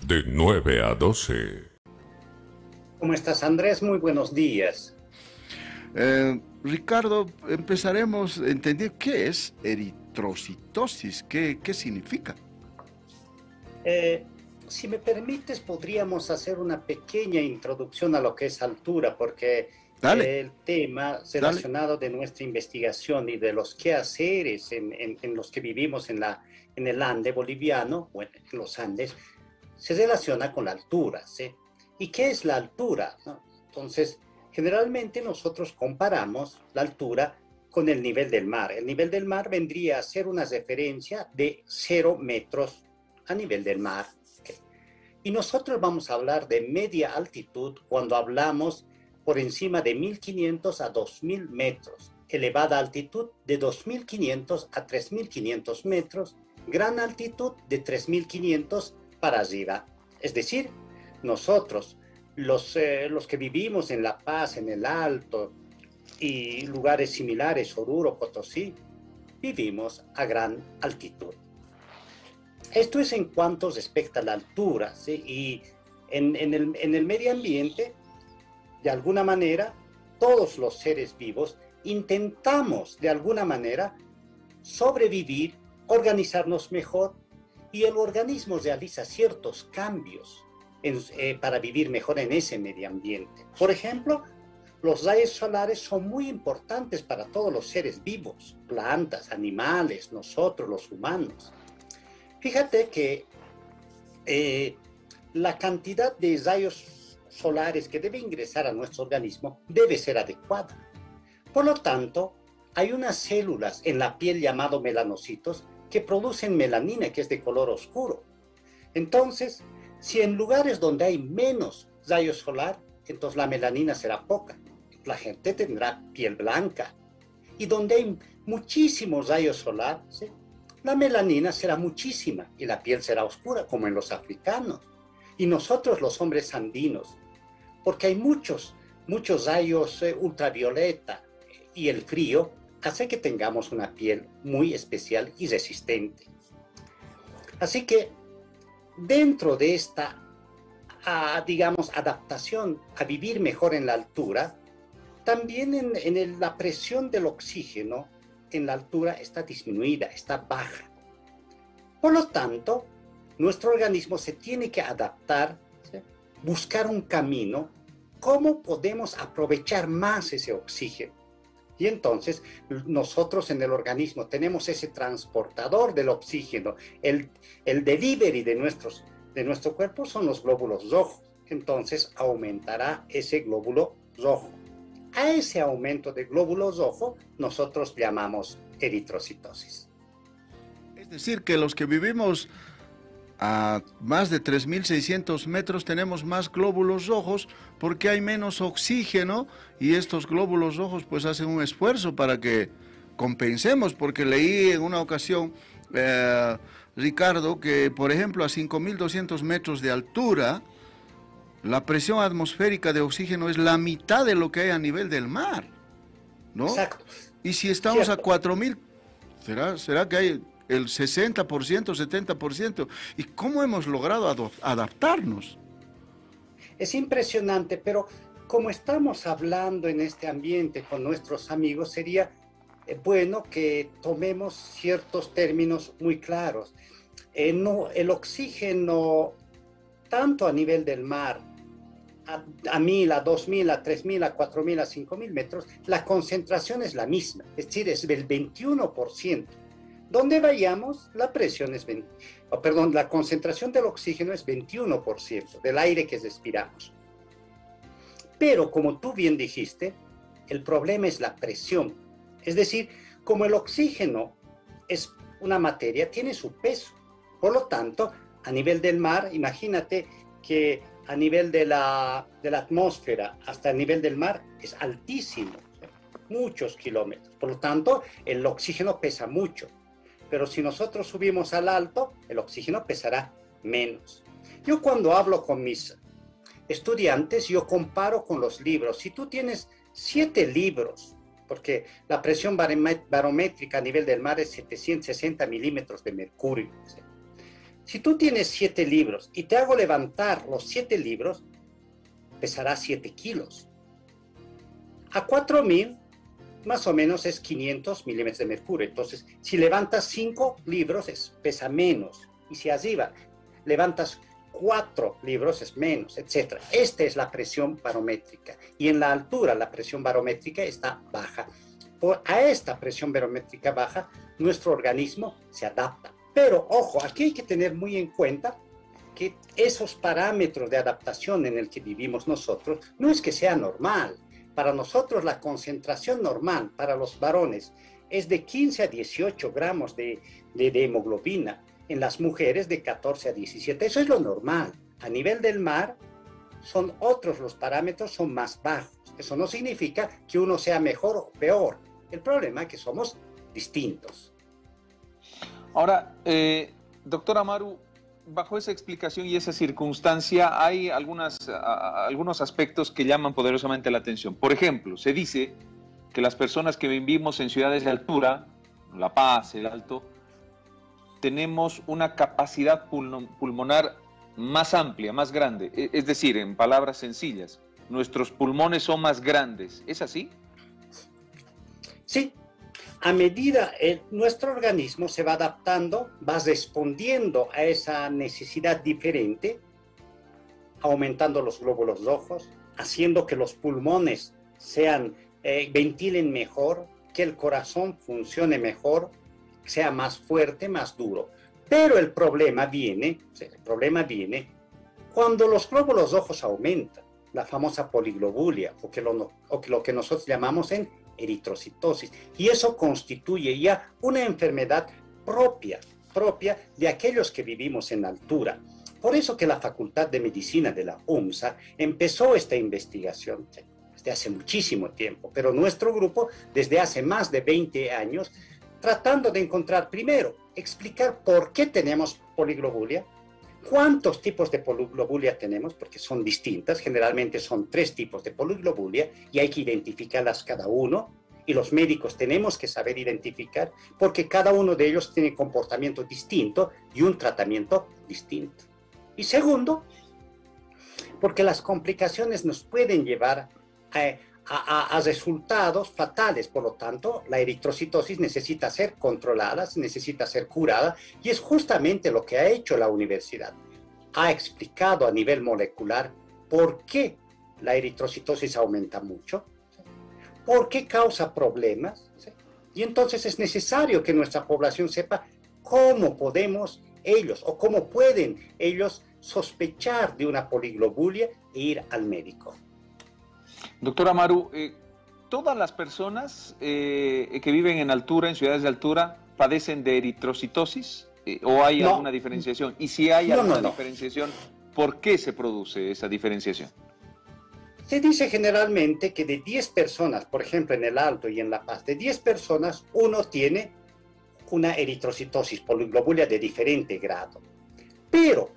De 9 a 12. ¿Cómo estás, Andrés? Muy buenos días. Ricardo, empezaremos a entender qué es eritrocitosis, qué significa. Eh, si me permites, podríamos hacer una pequeña introducción a lo que es altura, porque Dale, el tema dale. relacionado de nuestra investigación y de los quehaceres en los que vivimos en el Ande boliviano, bueno, en los Andes, se relaciona con la altura, ¿sí? ¿Y qué es la altura, no? Entonces, generalmente nosotros comparamos la altura con el nivel del mar. El nivel del mar vendría a ser una referencia de 0 metros a nivel del mar. ¿Okay? Y nosotros vamos a hablar de media altitud cuando hablamos por encima de 1500 a 2000 metros, elevada altitud de 2500 a 3500 metros, gran altitud de 3500 para arriba. Es decir, nosotros, los que vivimos en La Paz, en el Alto y lugares similares, Oruro, Potosí, vivimos a gran altitud. Esto es en cuanto respecta a la altura, ¿sí? Y en el medio ambiente, de alguna manera, todos los seres vivos intentamos, de alguna manera, sobrevivir, organizarnos mejor, y el organismo realiza ciertos cambios para vivir mejor en ese medio ambiente. Por ejemplo, los rayos solares son muy importantes para todos los seres vivos, plantas, animales, nosotros, los humanos. Fíjate que la cantidad de rayos solares que debe ingresar a nuestro organismo debe ser adecuada. Por lo tanto, hay unas células en la piel llamadas melanocitos que producen melanina, que es de color oscuro. Entonces, si en lugares donde hay menos rayos solar, entonces la melanina será poca. La gente tendrá piel blanca. Y donde hay muchísimos rayos solar, ¿sí?, la melanina será muchísima y la piel será oscura, como en los africanos. Y nosotros, los hombres andinos, porque hay muchos rayos ultravioleta, y el frío hace que tengamos una piel muy especial y resistente. Así que dentro de esta, digamos, adaptación a vivir mejor en la altura, también la presión del oxígeno en la altura está disminuida, está baja. Por lo tanto, nuestro organismo se tiene que adaptar, ¿sí?, buscar un camino, cómo podemos aprovechar más ese oxígeno. Y entonces nosotros en el organismo tenemos ese transportador del oxígeno, el delivery de nuestro cuerpo son los glóbulos rojos. Entonces aumentará ese glóbulo rojo. A ese aumento de glóbulos rojos nosotros llamamos eritrocitosis. Es decir, que los que vivimos a más de 3.600 metros tenemos más glóbulos rojos porque hay menos oxígeno y estos glóbulos rojos pues hacen un esfuerzo para que compensemos, porque leí en una ocasión, Ricardo, que por ejemplo a 5.200 metros de altura la presión atmosférica de oxígeno es la mitad de lo que hay a nivel del mar, ¿no? Exacto. Y si estamos a Cierto. 4.000, ¿será que hay el 60%, 70%? ¿Y cómo hemos logrado adaptarnos? Es impresionante, pero como estamos hablando en este ambiente con nuestros amigos, sería bueno que tomemos ciertos términos muy claros. No, el oxígeno, tanto a nivel del mar, a 1000, a 2000, a 3000, a 4000, a 5000 metros, la concentración es la misma, es decir, es del 21%. Donde vayamos, la presión es la concentración del oxígeno es 21% del aire que respiramos. Pero como tú bien dijiste, el problema es la presión. Es decir, como el oxígeno es una materia, tiene su peso. Por lo tanto, a nivel del mar, imagínate que a nivel de la atmósfera hasta el nivel del mar es altísimo, muchos kilómetros. Por lo tanto, el oxígeno pesa mucho. Pero si nosotros subimos al alto, el oxígeno pesará menos. Yo cuando hablo con mis estudiantes, yo comparo con los libros. Si tú tienes 7 libros, porque la presión barométrica a nivel del mar es 760 milímetros de mercurio, ¿sí?, Si tú tienes 7 libros y te hago levantar los 7 libros, pesará 7 kilos. A 4000, más o menos es 500 milímetros de mercurio. Entonces, si levantas 5 libros, pesa menos. Y si arriba levantas 4 libros, es menos, etc. Esta es la presión barométrica. Y en la altura, la presión barométrica está baja. A esta presión barométrica baja, nuestro organismo se adapta. Pero, ojo, aquí hay que tener muy en cuenta que esos parámetros de adaptación en el que vivimos nosotros no es que sea normal. Para nosotros la concentración normal para los varones es de 15 a 18 gramos de hemoglobina. En las mujeres de 14 a 17. Eso es lo normal. A nivel del mar son otros los parámetros, son más bajos. Eso no significa que uno sea mejor o peor. El problema es que somos distintos. Ahora, doctor Amaru, bajo esa explicación y esa circunstancia hay algunos aspectos que llaman poderosamente la atención. Por ejemplo, se dice que las personas que vivimos en ciudades de altura, La Paz, el Alto, tenemos una capacidad pulmonar más amplia, más grande. Es decir, en palabras sencillas, nuestros pulmones son más grandes. ¿Es así? Sí. A medida nuestro organismo se va adaptando, va respondiendo a esa necesidad diferente, aumentando los glóbulos rojos, haciendo que los pulmones ventilen mejor, que el corazón funcione mejor, sea más fuerte, más duro. Pero el problema viene cuando los glóbulos rojos aumentan, la famosa poliglobulia, o lo que nosotros llamamos en eritrocitosis. Y eso constituye ya una enfermedad propia de aquellos que vivimos en altura. Por eso que la Facultad de Medicina de la UMSA empezó esta investigación desde hace muchísimo tiempo, pero nuestro grupo desde hace más de 20 años tratando de encontrar, primero, explicar por qué tenemos poliglobulia, cuántos tipos de poliglobulia tenemos, porque son distintas, generalmente son 3 tipos de poliglobulia y hay que identificarlas cada uno, y los médicos tenemos que saber identificar, porque cada uno de ellos tiene comportamiento distinto y un tratamiento distinto. Y segundo, porque las complicaciones nos pueden llevar a resultados fatales. Por lo tanto, la eritrocitosis necesita ser controlada, necesita ser curada, y es justamente lo que ha hecho la universidad. Ha explicado a nivel molecular por qué la eritrocitosis aumenta mucho, por qué causa problemas, ¿sí? Y entonces es necesario que nuestra población sepa cómo podemos ellos, o cómo pueden ellos sospechar de una poliglobulia e ir al médico. Doctor Amaru, ¿todas las personas que viven en altura, en ciudades de altura, padecen de eritrocitosis? ¿O hay alguna diferenciación? Y si hay alguna diferenciación, ¿por qué se produce esa diferenciación? Se dice generalmente que de 10 personas, por ejemplo en el Alto y en La Paz, de 10 personas, uno tiene una eritrocitosis, poliglobulia de diferente grado. Pero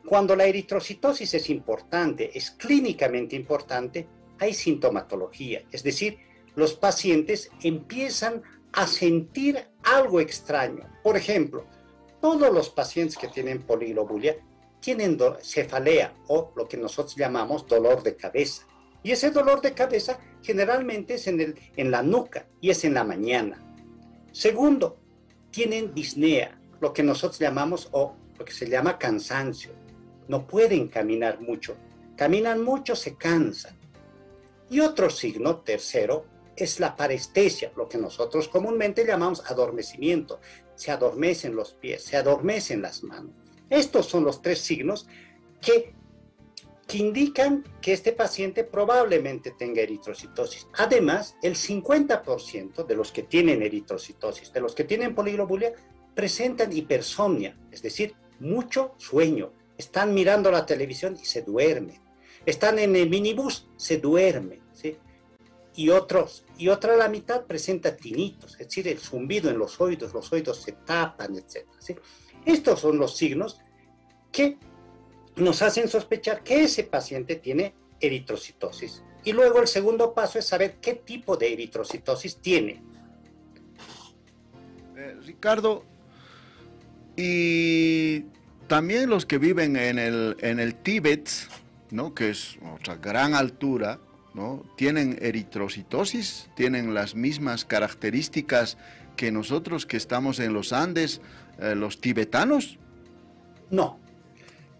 cuando la eritrocitosis es importante, es clínicamente importante, hay sintomatología, es decir, los pacientes empiezan a sentir algo extraño. Por ejemplo, todos los pacientes que tienen poliglobulia tienen cefalea o lo que nosotros llamamos dolor de cabeza. Y ese dolor de cabeza generalmente es en la nuca y es en la mañana. Segundo, tienen disnea, lo que nosotros llamamos o lo que se llama cansancio. No pueden caminar mucho. Caminan mucho, se cansan. Y otro signo, tercero, es la parestesia, lo que nosotros comúnmente llamamos adormecimiento. Se adormecen los pies, se adormecen las manos. Estos son los 3 signos que indican que este paciente probablemente tenga eritrocitosis. Además, el 50% de los que tienen eritrocitosis, de los que tienen poliglobulia, presentan hipersomnia, es decir, mucho sueño. Están mirando la televisión y se duermen. Están en el minibús, se duermen, ¿sí? Y otra la mitad presenta tinitos, es decir, el zumbido en los oídos se tapan, etc. ¿sí? Estos son los signos que nos hacen sospechar que ese paciente tiene eritrocitosis. Y luego el segundo paso es saber qué tipo de eritrocitosis tiene. Ricardo, y también los que viven en el Tíbet, ¿no? Que es otra gran altura, ¿no? Tienen eritrocitosis, tienen las mismas características que nosotros que estamos en los Andes, los tibetanos. No,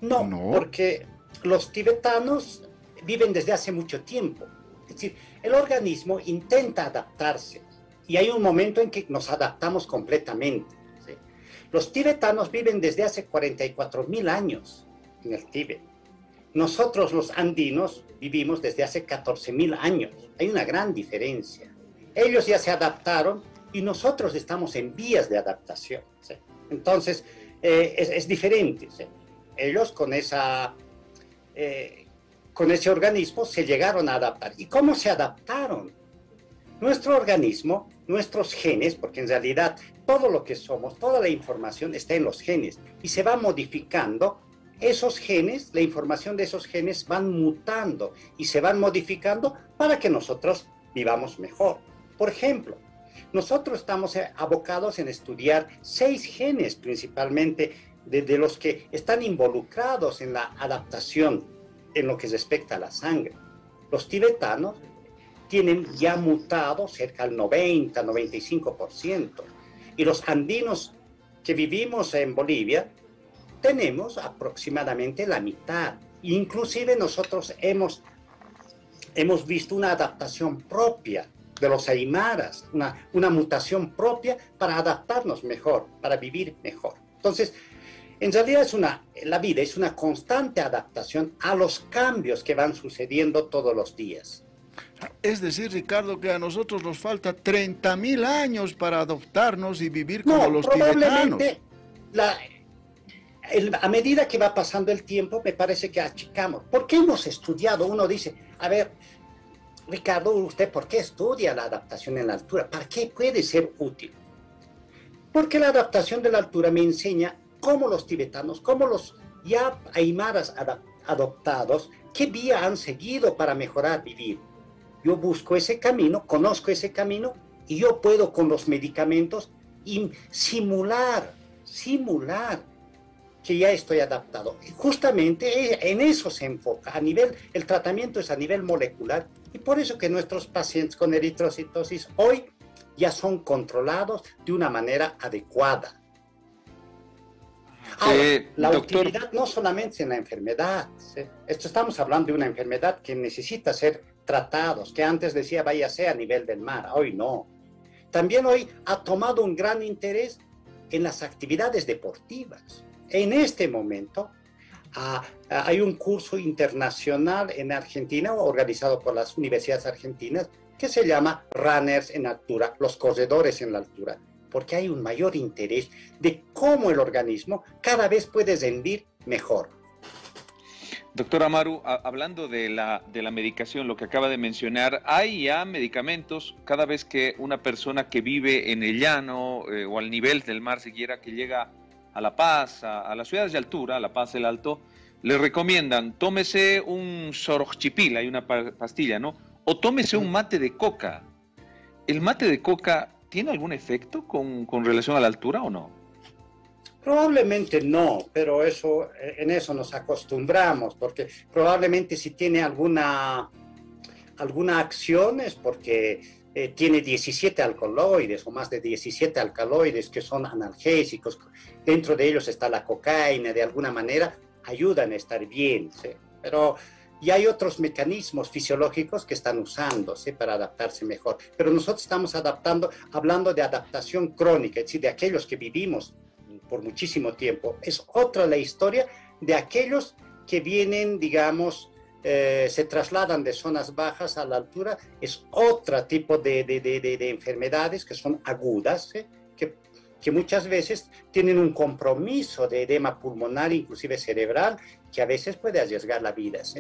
no, No. porque los tibetanos viven desde hace mucho tiempo. Es decir, el organismo intenta adaptarse y hay un momento en que nos adaptamos completamente. ¿Sí? Los tibetanos viven desde hace 44.000 años en el Tíbet. Nosotros los andinos vivimos desde hace 14.000 años. Hay una gran diferencia. Ellos ya se adaptaron y nosotros estamos en vías de adaptación. ¿Sí? Entonces, es diferente. ¿Sí? Ellos con ese organismo se llegaron a adaptar. ¿Y cómo se adaptaron? Nuestro organismo, nuestros genes, porque en realidad todo lo que somos, toda la información está en los genes y se va modificando. Esos genes, la información de esos genes van mutando y se van modificando para que nosotros vivamos mejor. Por ejemplo, nosotros estamos abocados en estudiar 6 genes principalmente de los que están involucrados en la adaptación en lo que respecta a la sangre. Los tibetanos tienen ya mutado cerca del 90-95%. Y los andinos que vivimos en Bolivia tenemos aproximadamente la mitad. Inclusive nosotros hemos visto una adaptación propia de los aymaras, una mutación propia para adaptarnos mejor, para vivir mejor. Entonces, en realidad la vida es una constante adaptación a los cambios que van sucediendo todos los días. Es decir, Ricardo, que a nosotros nos falta 30.000 años para adoptarnos y vivir como los tibetanos. A medida que va pasando el tiempo, me parece que achicamos. ¿Por qué hemos estudiado? Uno dice, a ver, Ricardo, ¿usted por qué estudia la adaptación en la altura? ¿Para qué puede ser útil? Porque la adaptación de la altura me enseña cómo los tibetanos, cómo los ya aymaras adoptados, qué vía han seguido para mejorar vivir. Yo busco ese camino, conozco ese camino y yo puedo con los medicamentos simular que ya estoy adaptado. Y justamente en eso se enfoca. El tratamiento es a nivel molecular y por eso que nuestros pacientes con eritrocitosis hoy ya son controlados de una manera adecuada. Ahora, la doctor, utilidad no solamente en la enfermedad. ¿Sí? Estamos hablando de una enfermedad que necesita ser tratados, que antes decía váyase a nivel del mar, hoy no. También hoy ha tomado un gran interés en las actividades deportivas. En este momento hay un curso internacional en Argentina organizado por las universidades argentinas que se llama Runners en Altura, los corredores en la altura, porque hay un mayor interés de cómo el organismo cada vez puede rendir mejor. Doctor Amaru, hablando de la medicación, lo que acaba de mencionar, hay ya medicamentos cada vez que una persona que vive en el llano o al nivel del mar, siquiera que llega a La Paz, a las ciudades de altura, a La Paz del Alto, le recomiendan, tómese un sorojchipil, hay una pastilla, ¿no? O tómese un mate de coca. ¿El mate de coca tiene algún efecto con relación a la altura o no? Probablemente no, pero en eso nos acostumbramos, porque probablemente si tiene alguna acción es porque tiene 17 alcaloides o más de 17 alcaloides que son analgésicos. Dentro de ellos está la cocaína, de alguna manera ayudan a estar bien, ¿sí? Pero y hay otros mecanismos fisiológicos que están usándose para adaptarse mejor. Pero nosotros estamos hablando de adaptación crónica, es decir, de aquellos que vivimos por muchísimo tiempo. Es otra la historia de aquellos que vienen, digamos, se trasladan de zonas bajas a la altura. Es otro tipo de enfermedades que son agudas, ¿sí? que muchas veces tienen un compromiso de edema pulmonar, inclusive cerebral, que a veces puede arriesgar la vida, ¿sí?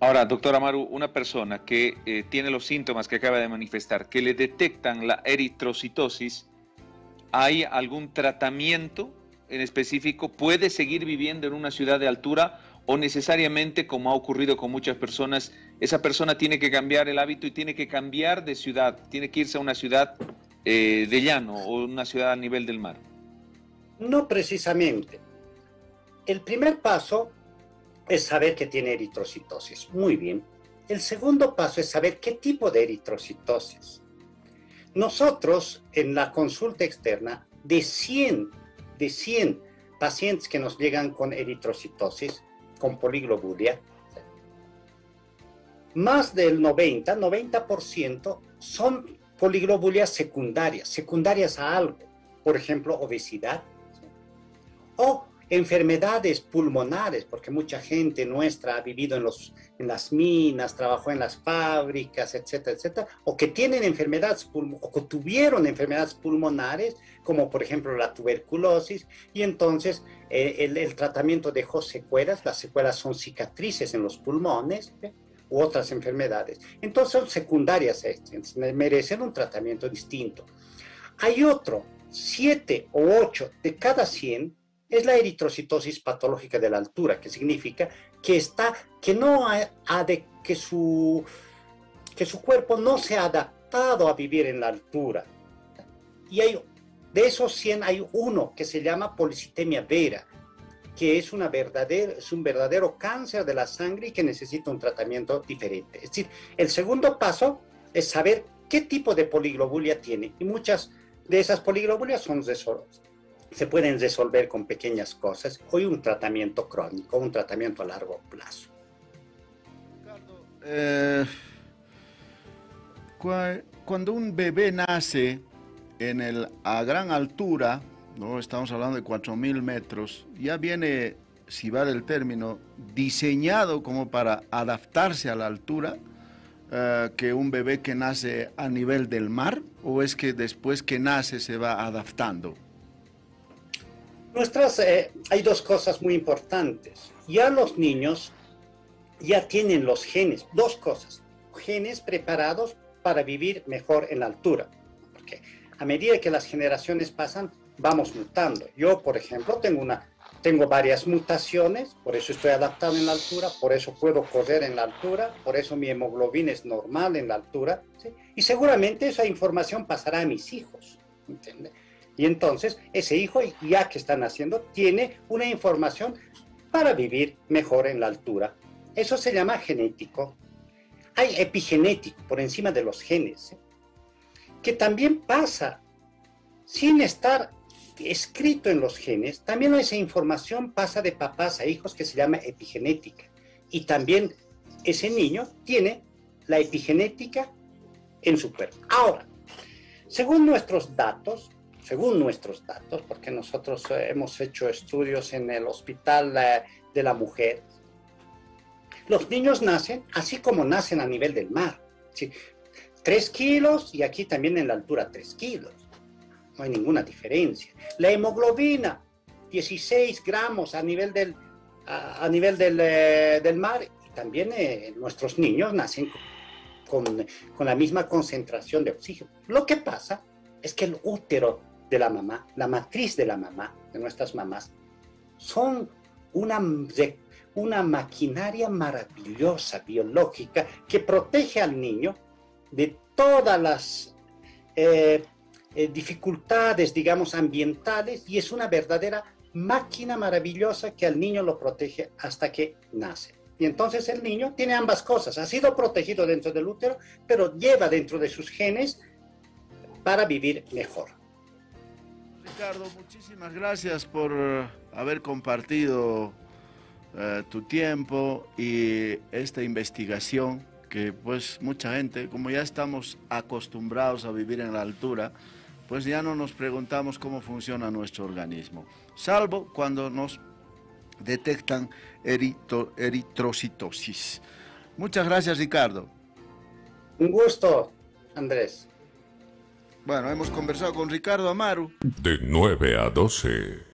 Ahora, doctor Amaru, una persona que tiene los síntomas que acaba de manifestar, que le detectan la eritrocitosis, ¿hay algún tratamiento en específico? ¿Puede seguir viviendo en una ciudad de altura o necesariamente, como ha ocurrido con muchas personas, esa persona tiene que cambiar el hábito y tiene que cambiar de ciudad, tiene que irse a una ciudad de llano o una ciudad a nivel del mar? No precisamente. el primer paso es saber que tiene eritrocitosis. Muy bien. El segundo paso es saber qué tipo de eritrocitosis. Nosotros, en la consulta externa, de 100 pacientes que nos llegan con eritrocitosis, con poliglobulia, más del 90% son poliglobulias secundarias a algo. Por ejemplo, obesidad, ¿sí? O enfermedades pulmonares, porque mucha gente nuestra ha vivido en las minas, trabajó en las fábricas, etcétera, etcétera, o que tienen enfermedades o que tuvieron enfermedades pulmonares, como por ejemplo la tuberculosis, y entonces el tratamiento dejó secuelas. Las secuelas son cicatrices en los pulmones, ¿sí? U otras enfermedades. Entonces son secundarias, merecen un tratamiento distinto. Hay otro, 7 o 8 de cada 100 es la eritrocitosis patológica de la altura, que significa que su cuerpo no se ha adaptado a vivir en la altura. Y de esos 100 hay uno que se llama policitemia vera, que es un verdadero cáncer de la sangre y que necesita un tratamiento diferente. Es decir, el segundo paso es saber qué tipo de poliglobulia tiene. Y muchas de esas poliglobulias se pueden resolver con pequeñas cosas. Hoy un tratamiento crónico, un tratamiento a largo plazo. Cuando un bebé nace a gran altura, ¿no? Estamos hablando de 4.000 metros, ya viene, si vale el término, diseñado como para adaptarse a la altura que un bebé que nace a nivel del mar, o es que después que nace se va adaptando. Hay dos cosas muy importantes. Ya los niños ya tienen los genes, dos cosas, genes preparados para vivir mejor en la altura, porque a medida que las generaciones pasan, vamos mutando. Yo, por ejemplo, tengo varias mutaciones, por eso estoy adaptado en la altura, por eso puedo correr en la altura, por eso mi hemoglobina es normal en la altura, ¿sí? Y seguramente esa información pasará a mis hijos, ¿entiendes? Y entonces ese hijo, ya que está naciendo, tiene una información para vivir mejor en la altura. Eso se llama genético. Hay epigenético por encima de los genes, ¿eh? Que también pasa sin estar escrito en los genes. También esa información pasa de papás a hijos, que se llama epigenética. Y también ese niño tiene la epigenética en su cuerpo. Ahora, según nuestros datos, porque nosotros hemos hecho estudios en el Hospital de la Mujer, los niños nacen así como nacen a nivel del mar, ¿sí? 3 kilos y aquí también en la altura 3 kilos. No hay ninguna diferencia. La hemoglobina, 16 gramos a nivel del mar, y también nuestros niños nacen con la misma concentración de oxígeno. Lo que pasa es que el útero de la mamá, la matriz de la mamá, de nuestras mamás, son una maquinaria maravillosa, biológica, que protege al niño de todas las dificultades, digamos, ambientales, y es una verdadera máquina maravillosa que al niño lo protege hasta que nace. Y entonces el niño tiene ambas cosas, ha sido protegido dentro del útero, pero lleva dentro de sus genes para vivir mejor. Ricardo, muchísimas gracias por haber compartido tu tiempo y esta investigación que pues mucha gente, como ya estamos acostumbrados a vivir en la altura, pues ya no nos preguntamos cómo funciona nuestro organismo, salvo cuando nos detectan eritrocitosis. Muchas gracias, Ricardo. Un gusto, Andrés. Bueno, hemos conversado con Ricardo Amaru. De 9 a 12.